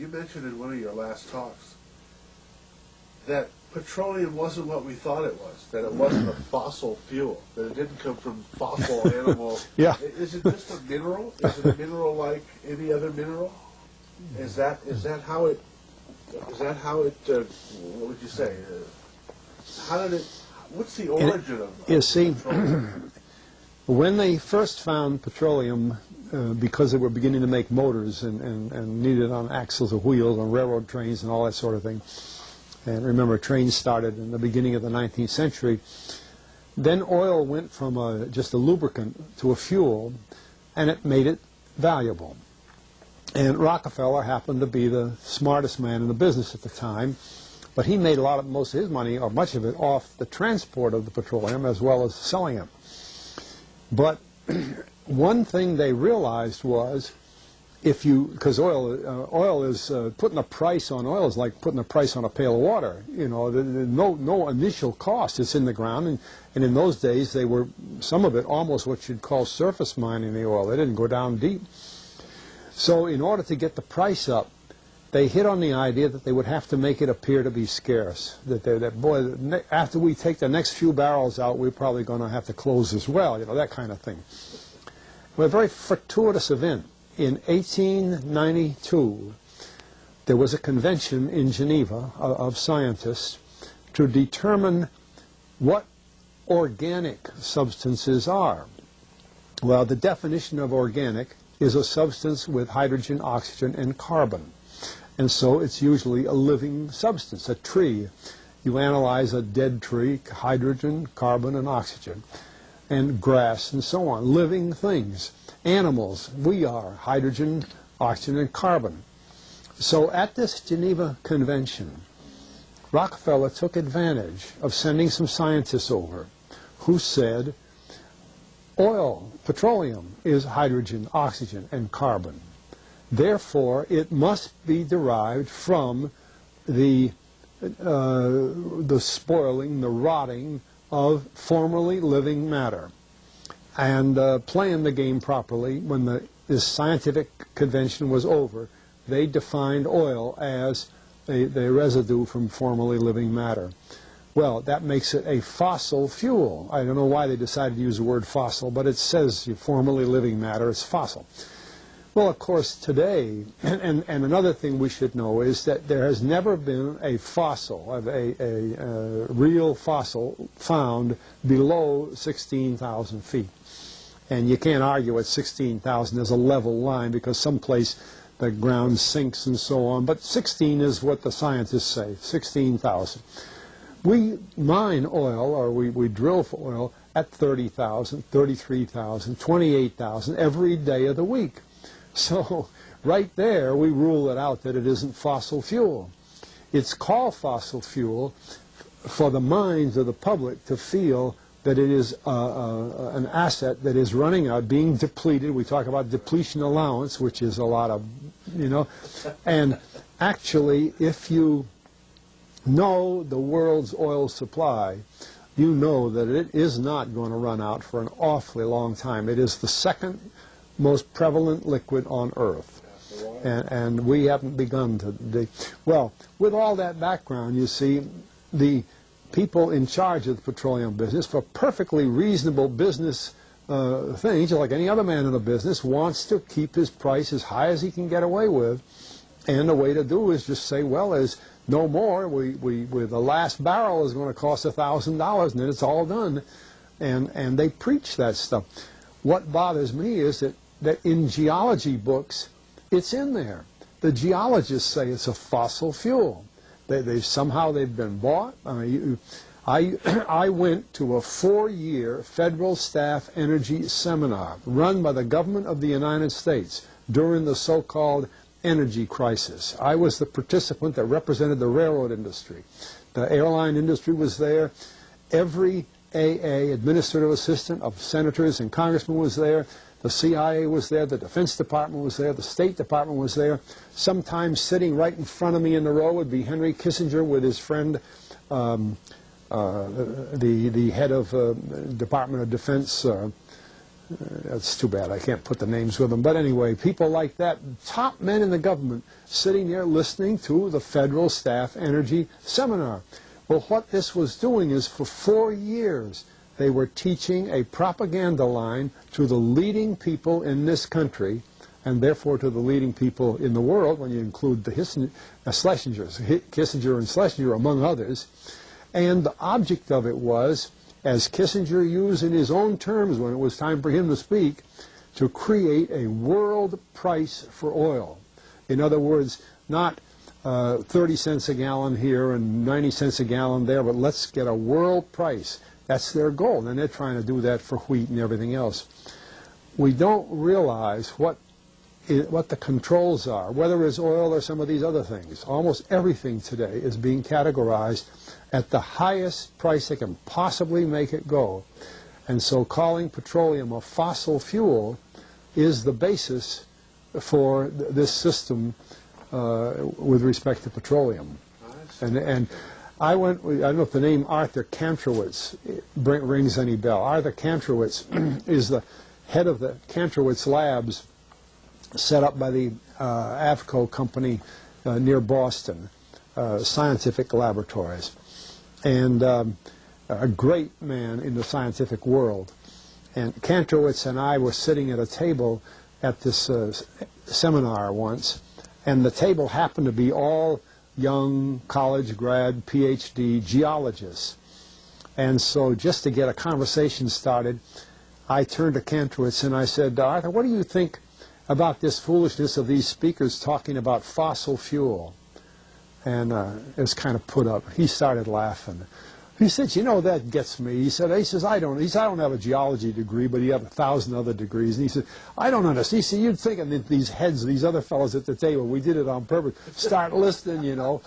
you mentioned in one of your last talks that petroleum wasn't what we thought it was, that it wasn't a fossil fuel, that it didn't come from fossil animal. Yeah. Is it just a mineral? Is it a mineral like any other mineral? Is that how it, what would you say? How did it, what's the origin of You see, petroleum? when they first found petroleum, because they were beginning to make motors and needed on axles of wheels on railroad trains and all that sort of thing, and remember trains started in the beginning of the 19th century, then oil went from just a lubricant to a fuel, and it made it valuable. And Rockefeller happened to be the smartest man in the business at the time, but he made most of his money, or much of it, off the transport of the petroleum as well as selling it. But one thing they realized was, because oil is putting a price on oil is like putting a price on a pail of water. You know, no initial cost. It's in the ground, and in those days they were, some of it, almost what you'd call surface mining the oil. They didn't go down deep. So in order to get the price up, they hit on the idea that they would have to make it appear to be scarce. That boy, after we take the next few barrels out, we're probably going to have to close as well. You know, that kind of thing. Well, a very fortuitous event. In 1892, there was a convention in Geneva of scientists to determine what organic substances are. Well, the definition of organic is a substance with hydrogen, oxygen, and carbon. And so it's usually a living substance, a tree. You analyze a dead tree, hydrogen, carbon, and oxygen, and grass and so on, living things. Animals, we are hydrogen, oxygen, and carbon. So at this Geneva Convention, Rockefeller took advantage of sending some scientists over who said, oil, petroleum, is hydrogen, oxygen, and carbon. Therefore, it must be derived from the spoiling, the rotting of formerly living matter. And playing the game properly, when this scientific convention was over, they defined oil as the residue from formerly living matter. Well, that makes it a fossil fuel. I don't know why they decided to use the word fossil, but it says formerly living matter, it's fossil. Well, of course, today, and another thing we should know is that there has never been a fossil, a real fossil, found below 16,000 feet. And you can't argue at 16,000 as a level line, because someplace the ground sinks and so on. But 16 is what the scientists say, 16,000. We mine oil, or we drill for oil, at 30,000, 33,000, 28,000 every day of the week. So right there we rule it out that it isn't fossil fuel. It's called fossil fuel for the minds of the public to feel that it is an asset that is running out, being depleted. We talk about depletion allowance, which is a lot of, you know. And actually, if you know the world's oil supply, you know that it is not going to run out for an awfully long time. It is the second most prevalent liquid on Earth. And we haven't begun to... Well, with all that background, you see, the people in charge of the petroleum business, for perfectly reasonable business things, just like any other man in the business, wants to keep his price as high as he can get away with. And the way to do is just say, well, there's no more. The last barrel is going to cost $1,000, and then it's all done. And they preach that stuff. What bothers me is that in geology books, it's in there. The geologists say it's a fossil fuel. Somehow they've been bought. I went to a 4-year federal staff energy seminar run by the government of the United States during the so-called energy crisis. I was the participant that represented the railroad industry. The airline industry was there. Every AA, administrative assistant of senators and congressmen, was there. The CIA was there, the Defense Department was there, the State Department was there. Sometimes sitting right in front of me in the row would be Henry Kissinger with his friend, the head of Department of Defense, That's too bad. I can't put the names with them. But anyway, people like that, top men in the government, sitting there listening to the Federal Staff Energy Seminar. Well, what this was doing is for 4 years, they were teaching a propaganda line to the leading people in this country, and therefore to the leading people in the world, when you include the Schlesingers, Kissinger and Schlesinger, among others. And the object of it was, as Kissinger used in his own terms when it was time for him to speak, to create a world price for oil. In other words, not 30 cents a gallon here and 90 cents a gallon there, but let's get a world price. That's their goal, and they're trying to do that for wheat and everything else. We don't realize what the controls are, whether it's oil or some of these other things. Almost everything today is being categorized at the highest price they can possibly make it go. And so calling petroleum a fossil fuel is the basis for this system with respect to petroleum. And I don't know if the name Arthur Kantrowitz rings any bell. Arthur Kantrowitz is the head of the Kantrowitz Labs set up by the AVCO company near Boston, Scientific Laboratories. And a great man in the scientific world. And Kantrowitz and I were sitting at a table at this seminar once, and the table happened to be all young college grad, PhD geologists. And so just to get a conversation started, I turned to Kantrowitz and I said, Arthur, what do you think about this foolishness of these speakers talking about fossil fuel? And it was kind of put up. He started laughing. He said, you know, that gets me. He says, I don't have a geology degree, but he had 1,000 other degrees. And he said, I don't understand. He said, you'd think that these heads, these other fellows at the table, we did it on purpose, start listening, you know.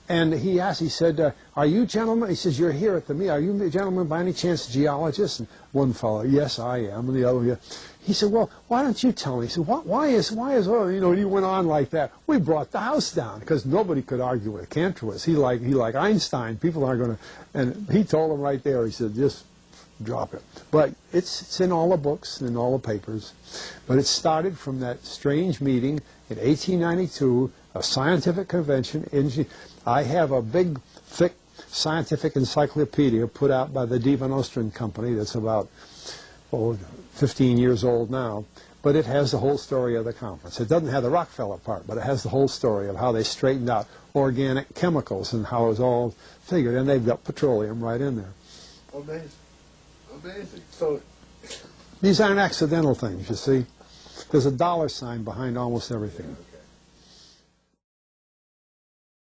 And he asked, he said, are you gentlemen? He says, you're here at the meeting. Are you gentlemen by any chance geologists? And one fellow, yes, I am. And the other, yeah. He said, well, why don't you tell me? He said, why is oil, you know, and he went on like that. We brought the house down because nobody could argue with Kantrowitz. He like Einstein. People aren't going to, and he told them right there, he said, just drop it. But it's in all the books and in all the papers. But it started from that strange meeting in 1892, a scientific convention. I have a big, thick scientific encyclopedia put out by the Divan Ostrand Company that's about 15 years old now, but it has the whole story of the conference. It doesn't have the Rockefeller part, but it has the whole story of how they straightened out organic chemicals and how it was all figured, and they've got petroleum right in there. Amazing. Amazing. So these aren't accidental things, you see. There's a dollar sign behind almost everything. Okay.